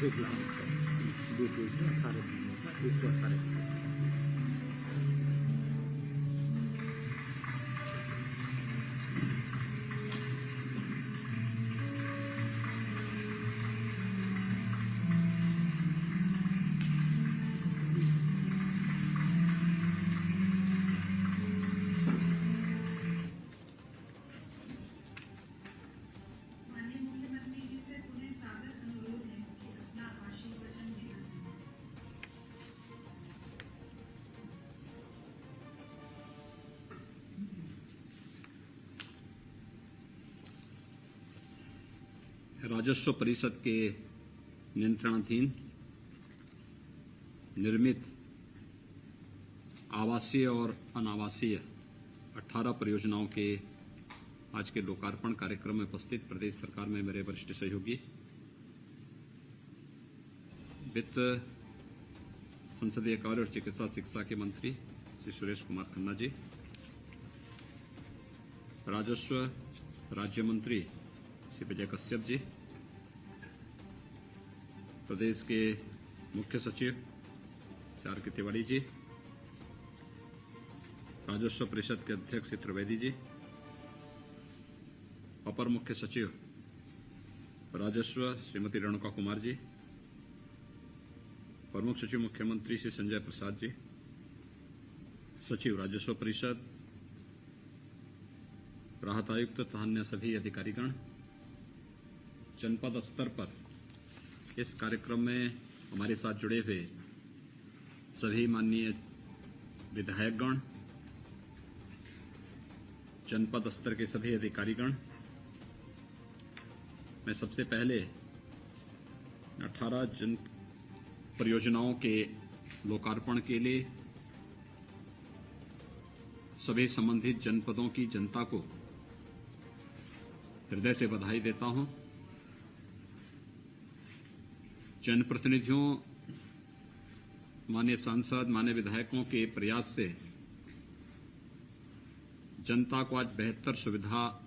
विकलांग है, DPS में 18 महीने का 118। राजस्व परिषद के नियंत्रणाधीन निर्मित आवासीय और अनावासीय 18 परियोजनाओं के आज के लोकार्पण कार्यक्रम में उपस्थित प्रदेश सरकार में मेरे वरिष्ठ सहयोगी वित्त, संसदीय कार्य और चिकित्सा शिक्षा के मंत्री श्री सुरेश कुमार खन्ना जी, राजस्व राज्य मंत्री श्री विजय कश्यप जी, प्रदेश के मुख्य सचिव श्री आर के तिवारी जी, राजस्व परिषद के अध्यक्ष श्री त्रिवेदी जी, अपर मुख्य सचिव राजस्व श्रीमती रेणुका कुमार जी, प्रमुख सचिव मुख्यमंत्री श्री संजय प्रसाद जी, सचिव राजस्व परिषद, राहत आयुक्त तथा अन्य सभी अधिकारीगण, जनपद स्तर पर इस कार्यक्रम में हमारे साथ जुड़े हुए सभी माननीय विधायकगण, जनपद स्तर के सभी अधिकारीगण, मैं सबसे पहले 18 जन परियोजनाओं के लोकार्पण के लिए सभी संबंधित जनपदों की जनता को हृदय से बधाई देता हूं। जनप्रतिनिधियों, माननीय सांसद, माननीय विधायकों के प्रयास से जनता को आज बेहतर सुविधा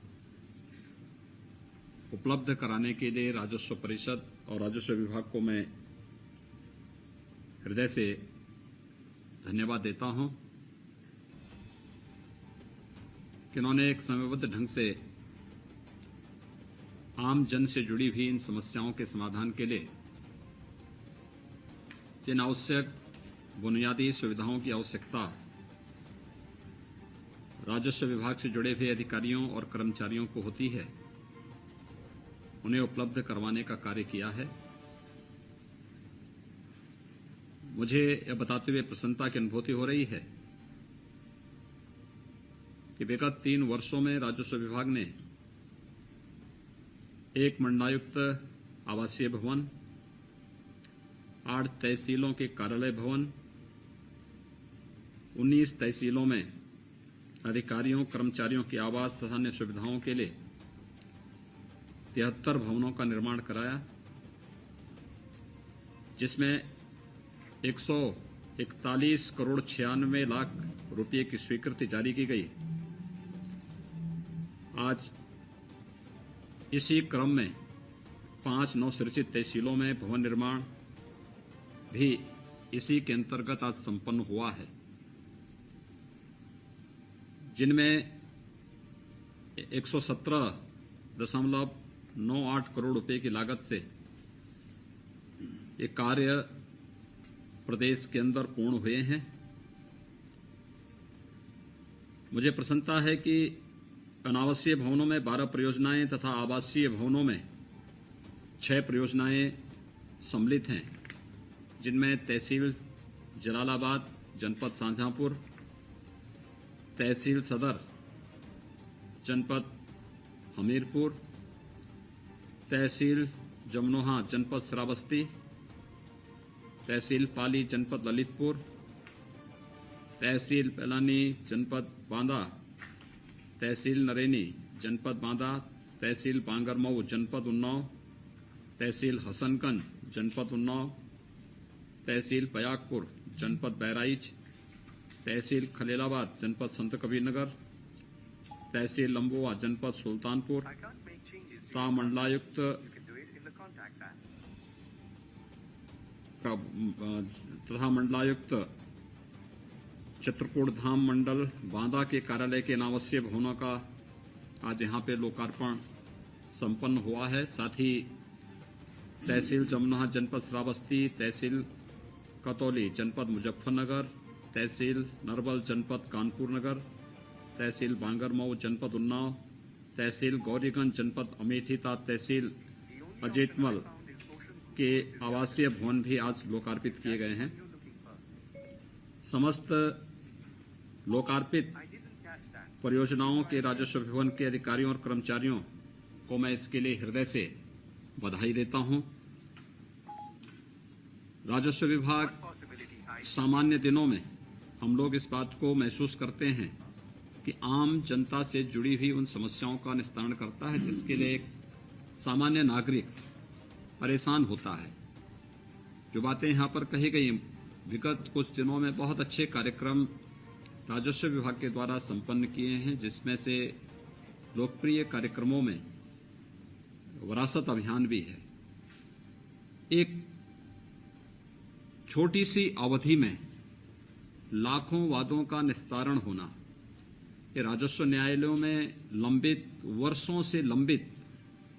उपलब्ध कराने के लिए राजस्व परिषद और राजस्व विभाग को मैं हृदय से धन्यवाद देता हूं कि उन्होंने एक समयबद्ध ढंग से आम जन से जुड़ी हुई इन समस्याओं के समाधान के लिए जिन आवश्यक बुनियादी सुविधाओं की आवश्यकता राजस्व विभाग से जुड़े हुए अधिकारियों और कर्मचारियों को होती है, उन्हें उपलब्ध करवाने का कार्य किया है। मुझे यह बताते हुए प्रसन्नता की अनुभूति हो रही है कि विगत 3 वर्षों में राजस्व विभाग ने एक मंडलायुक्त आवासीय भवन, 8 तहसीलों के कार्यालय भवन, 19 तहसीलों में अधिकारियों कर्मचारियों की आवास तथा अन्य सुविधाओं के लिए 73 भवनों का निर्माण कराया, जिसमें 141 करोड़ 96 लाख रुपये की स्वीकृति जारी की गई। आज इसी क्रम में 5 नवसृजित तहसीलों में भवन निर्माण भी इसी के अंतर्गत आज संपन्न हुआ है, जिनमें 117.98 करोड़ रुपए की लागत से ये कार्य प्रदेश के अंदर पूर्ण हुए हैं। मुझे प्रसन्नता है कि अनावासीय भवनों में 12 परियोजनाएं तथा आवासीय भवनों में 6 परियोजनाएं सम्मिलित हैं, जिनमें तहसील जलालाबाद, जनपद शाहजहांपुर, तहसील सदर, जनपद हमीरपुर, तहसील जमनोहा, जनपद श्रावस्ती, तहसील पाली, जनपद ललितपुर, तहसील पैलानी, जनपद बांदा, तहसील नरेनी, जनपद बांदा, तहसील बांगरमऊ, जनपद उन्नाव, तहसील हसनगंज, जनपद उन्नाव, तहसील पयागपुर, जनपद बहराइच, तहसील खलीलाबाद, जनपद संत कबीरनगर, तहसील लंबोआ, जनपद सुल्तानपुर, ता मंडलायुक्त तथा मंडलायुक्त चित्रकूट धाम मंडल बांदा के कार्यालय के अनावश्यक भवनों का आज यहां पे लोकार्पण संपन्न हुआ है। साथ ही तहसील जमुना जनपद श्रावस्ती, तहसील कतौली जनपद मुजफ्फरनगर, तहसील नरवल जनपद कानपुर नगर, तहसील बांगरमऊ जनपद उन्नाव, तहसील गौरीगंज जनपद अमेठी तथा तहसील अजीतमल के आवासीय भवन भी आज लोकार्पित किए गए हैं। समस्त लोकार्पित परियोजनाओं के राजस्व भवन के अधिकारियों और कर्मचारियों को मैं इसके लिए हृदय से बधाई देता हूं। राजस्व विभाग सामान्य दिनों में हम लोग इस बात को महसूस करते हैं कि आम जनता से जुड़ी हुई उन समस्याओं का निस्तारण करता है जिसके लिए एक सामान्य नागरिक परेशान होता है। जो बातें यहां पर कही गई, विगत कुछ दिनों में बहुत अच्छे कार्यक्रम राजस्व विभाग के द्वारा संपन्न किए हैं, जिसमें से लोकप्रिय कार्यक्रमों में विरासत अभियान भी है। एक छोटी सी अवधि में लाखों वादों का निस्तारण होना, ये राजस्व न्यायालयों में लंबित, वर्षों से लंबित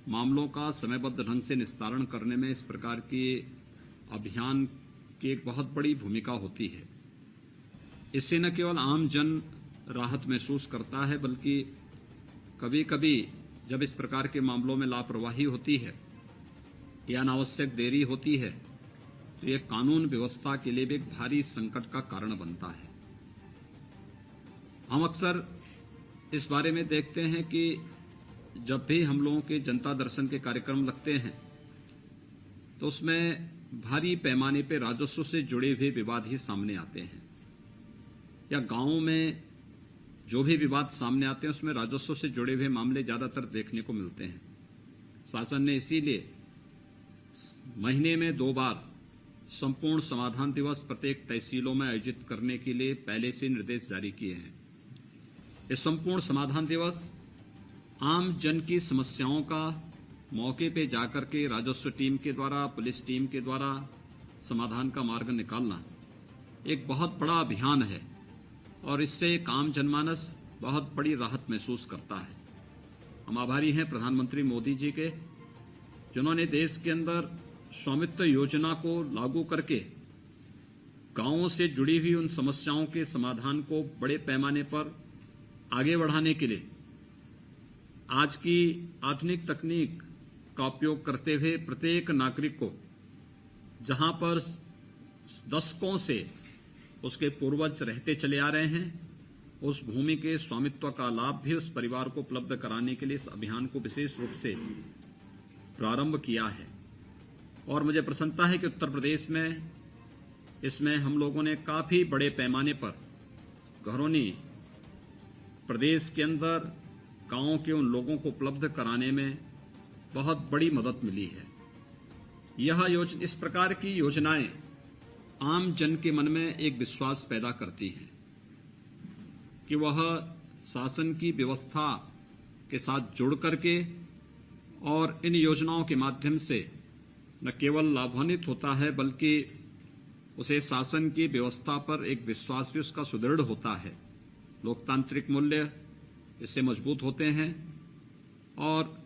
मामलों का समयबद्ध ढंग से निस्तारण करने में इस प्रकार के अभियान की एक बहुत बड़ी भूमिका होती है। इससे न केवल आम जन राहत महसूस करता है, बल्कि कभी कभी जब इस प्रकार के मामलों में लापरवाही होती है या अनावश्यक देरी होती है तो यह कानून व्यवस्था के लिए भी एक भारी संकट का कारण बनता है। हम अक्सर इस बारे में देखते हैं कि जब भी हम लोगों के जनता दर्शन के कार्यक्रम लगते हैं तो उसमें भारी पैमाने पर राजस्व से जुड़े हुए विवाद ही सामने आते हैं, या गांवों में जो भी विवाद सामने आते हैं उसमें राजस्व से जुड़े हुए मामले ज्यादातर देखने को मिलते हैं। शासन ने इसीलिए महीने में 2 बार संपूर्ण समाधान दिवस प्रत्येक तहसीलों में आयोजित करने के लिए पहले से निर्देश जारी किए हैं। ये संपूर्ण समाधान दिवस आम जन की समस्याओं का मौके पे जाकर के राजस्व टीम के द्वारा, पुलिस टीम के द्वारा समाधान का मार्ग निकालना एक बहुत बड़ा अभियान है और इससे एक आम जनमानस बहुत बड़ी राहत महसूस करता है। हम आभारी हैं प्रधानमंत्री मोदी जी के, जिन्होंने देश के अंदर स्वामित्व योजना को लागू करके गांवों से जुड़ी हुई उन समस्याओं के समाधान को बड़े पैमाने पर आगे बढ़ाने के लिए आज की आधुनिक तकनीक का उपयोग करते हुए प्रत्येक नागरिक को, जहां पर दशकों से उसके पूर्वज रहते चले आ रहे हैं, उस भूमि के स्वामित्व का लाभ भी उस परिवार को उपलब्ध कराने के लिए इस अभियान को विशेष रूप से प्रारंभ किया है। और मुझे प्रसन्नता है कि उत्तर प्रदेश में इसमें हम लोगों ने काफी बड़े पैमाने पर घरौनी प्रदेश के अंदर गांवों के उन लोगों को उपलब्ध कराने में बहुत बड़ी मदद मिली है। इस प्रकार की योजनाएं आम जन के मन में एक विश्वास पैदा करती हैं कि वह शासन की व्यवस्था के साथ जुड़ करके और इन योजनाओं के माध्यम से न केवल लाभान्वित होता है, बल्कि उसे शासन की व्यवस्था पर एक विश्वास भी उसका सुदृढ़ होता है। लोकतांत्रिक मूल्य इससे मजबूत होते हैं और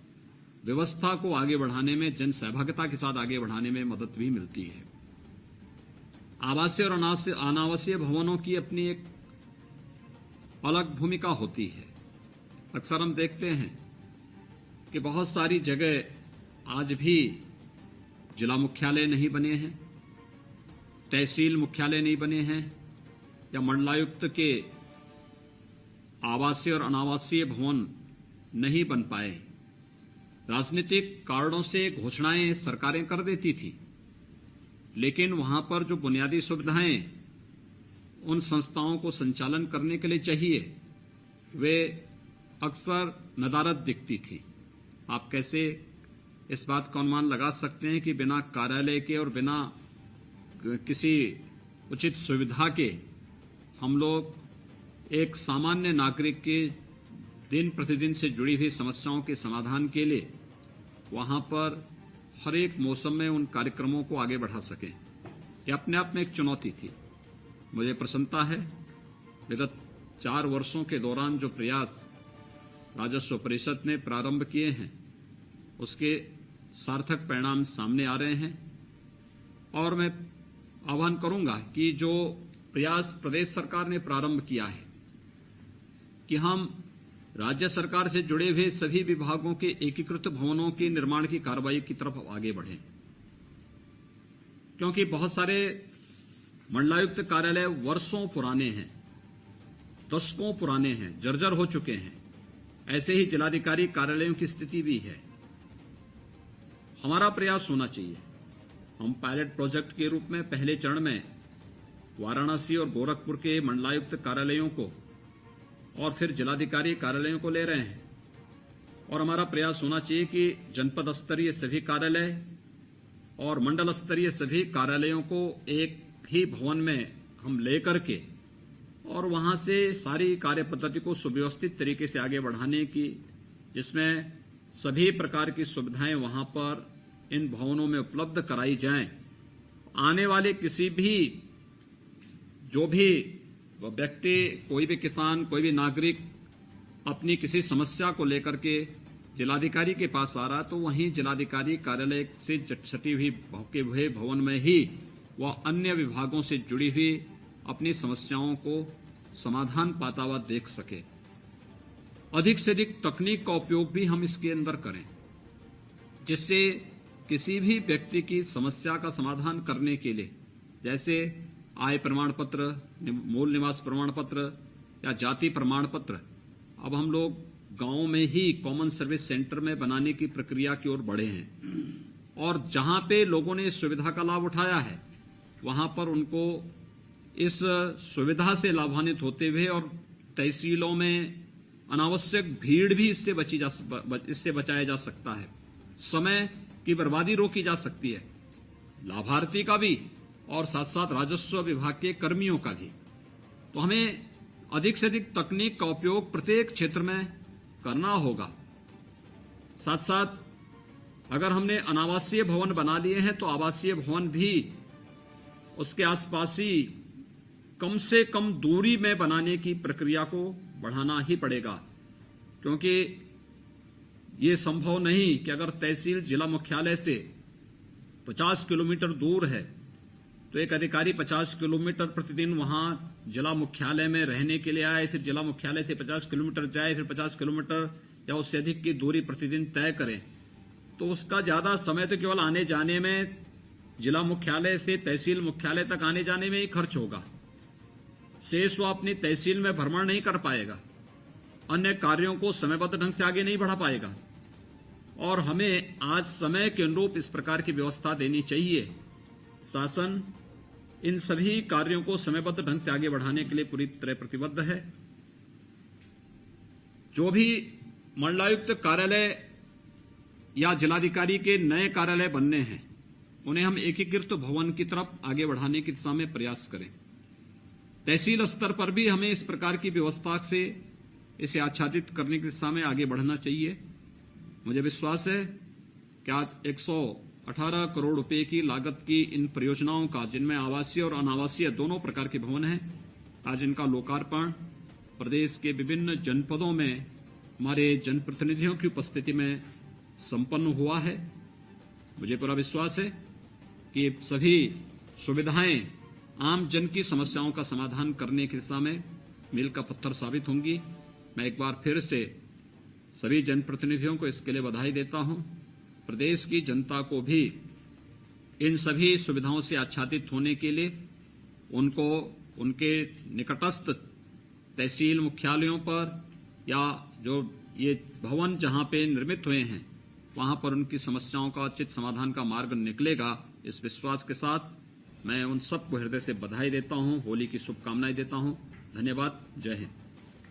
व्यवस्था को आगे बढ़ाने में, जन सहभागिता के साथ आगे बढ़ाने में मदद भी मिलती है। आवासीय और अनावासीय भवनों की अपनी एक अलग भूमिका होती है। अक्सर हम देखते हैं कि बहुत सारी जगह आज भी जिला मुख्यालय नहीं बने हैं, तहसील मुख्यालय नहीं बने हैं, या मंडलायुक्त के आवासीय और अनावासीय भवन नहीं बन पाए। राजनीतिक कारणों से घोषणाएं सरकारें कर देती थी, लेकिन वहां पर जो बुनियादी सुविधाएं उन संस्थाओं को संचालन करने के लिए चाहिए, वे अक्सर नदारद दिखती थी। आप कैसे इस बात का अनुमान लगा सकते हैं कि बिना कार्यालय के और बिना किसी उचित सुविधा के हम लोग एक सामान्य नागरिक के दिन प्रतिदिन से जुड़ी हुई समस्याओं के समाधान के लिए वहां पर हर एक मौसम में उन कार्यक्रमों को आगे बढ़ा सकें। ये अपने आप में एक चुनौती थी। मुझे प्रसन्नता है विगत 4 वर्षों के दौरान जो प्रयास राजस्व परिषद ने प्रारंभ किए हैं उसके सार्थक परिणाम सामने आ रहे हैं और मैं आह्वान करूंगा कि जो प्रयास प्रदेश सरकार ने प्रारंभ किया है कि हम राज्य सरकार से जुड़े हुए सभी विभागों के एकीकृत भवनों के निर्माण की कार्रवाई की तरफ आगे बढ़ें, क्योंकि बहुत सारे मंडलायुक्त कार्यालय वर्षों पुराने हैं, दशकों पुराने हैं, जर्जर हो चुके हैं। ऐसे ही जिलाधिकारी कार्यालयों की स्थिति भी है। हमारा प्रयास होना चाहिए, हम पायलट प्रोजेक्ट के रूप में पहले चरण में वाराणसी और गोरखपुर के मंडलायुक्त कार्यालयों को और फिर जिलाधिकारी कार्यालयों को ले रहे हैं और हमारा प्रयास होना चाहिए कि जनपद स्तरीय सभी कार्यालय और मंडल स्तरीय सभी कार्यालयों को एक ही भवन में हम लेकर के और वहां से सारी कार्य पद्धति को सुव्यवस्थित तरीके से आगे बढ़ाने की, जिसमें सभी प्रकार की सुविधाएं वहां पर इन भवनों में उपलब्ध कराई जाएं। आने वाले किसी भी जो भी व्यक्ति, कोई भी किसान, कोई भी नागरिक अपनी किसी समस्या को लेकर के जिलाधिकारी के पास आ रहा, तो वहीं जिलाधिकारी कार्यालय से सटी हुए भवन में ही वह अन्य विभागों से जुड़ी हुई अपनी समस्याओं को समाधान पाता हुआ देख सके। अधिक से अधिक तकनीक का उपयोग भी हम इसके अंदर करें, जिससे किसी भी व्यक्ति की समस्या का समाधान करने के लिए, जैसे आय प्रमाण पत्र, मूल निवास प्रमाण पत्र या जाति प्रमाण पत्र, अब हम लोग गांव में ही कॉमन सर्विस सेंटर में बनाने की प्रक्रिया की ओर बढ़े हैं और जहां पे लोगों ने इस सुविधा का लाभ उठाया है वहां पर उनको इस सुविधा से लाभान्वित होते हुए और तहसीलों में अनावश्यक भीड़ भी इससे बचाया जा सकता है, समय की बर्बादी रोकी जा सकती है, लाभार्थी का भी और साथ साथ राजस्व विभाग के कर्मियों का भी। तो हमें अधिक से अधिक तकनीक का उपयोग प्रत्येक क्षेत्र में करना होगा। साथ साथ अगर हमने अनावासीय भवन बना लिए हैं तो आवासीय भवन भी उसके आसपास ही कम से कम दूरी में बनाने की प्रक्रिया को बढ़ाना ही पड़ेगा, क्योंकि ये संभव नहीं कि अगर तहसील जिला मुख्यालय से 50 किलोमीटर दूर है तो एक अधिकारी 50 किलोमीटर प्रतिदिन वहां जिला मुख्यालय में रहने के लिए आए, फिर जिला मुख्यालय से 50 किलोमीटर जाए, फिर 50 किलोमीटर या उससे अधिक की दूरी प्रतिदिन तय करें, तो उसका ज्यादा समय तो केवल आने जाने में, जिला मुख्यालय से तहसील मुख्यालय तक आने जाने में ही खर्च होगा। शेष वो अपनी तहसील में भ्रमण नहीं कर पाएगा, अन्य कार्यों को समयबद्ध ढंग से आगे नहीं बढ़ा पाएगा। और हमें आज समय के अनुरूप इस प्रकार की व्यवस्था देनी चाहिए। शासन इन सभी कार्यों को समयबद्ध ढंग से आगे बढ़ाने के लिए पूरी तरह प्रतिबद्ध है। जो भी मंडलायुक्त कार्यालय या जिलाधिकारी के नए कार्यालय बनने हैं उन्हें हम एकीकृत भवन की तरफ आगे बढ़ाने की दिशा में प्रयास करें। तहसील स्तर पर भी हमें इस प्रकार की व्यवस्था से इसे आच्छादित करने की दिशा में आगे बढ़ना चाहिए। मुझे विश्वास है कि आज 118 करोड़ रुपए की लागत की इन परियोजनाओं का, जिनमें आवासीय और अनावासीय दोनों प्रकार के भवन हैं, आज इनका लोकार्पण प्रदेश के विभिन्न जनपदों में हमारे जनप्रतिनिधियों की उपस्थिति में संपन्न हुआ है। मुझे पूरा विश्वास है कि सभी सुविधाएं आम जन की समस्याओं का समाधान करने की दिशा में मील का पत्थर साबित होंगी। मैं एक बार फिर से सभी जनप्रतिनिधियों को इसके लिए बधाई देता हूं। प्रदेश की जनता को भी इन सभी सुविधाओं से आच्छादित होने के लिए उनको उनके निकटस्थ तहसील मुख्यालयों पर या जो ये भवन जहां पे निर्मित हुए हैं वहां पर उनकी समस्याओं का उचित समाधान का मार्ग निकलेगा। इस विश्वास के साथ मैं उन सबको हृदय से बधाई देता हूं, होली की शुभकामनाएं देता हूं। धन्यवाद। जय हिंद।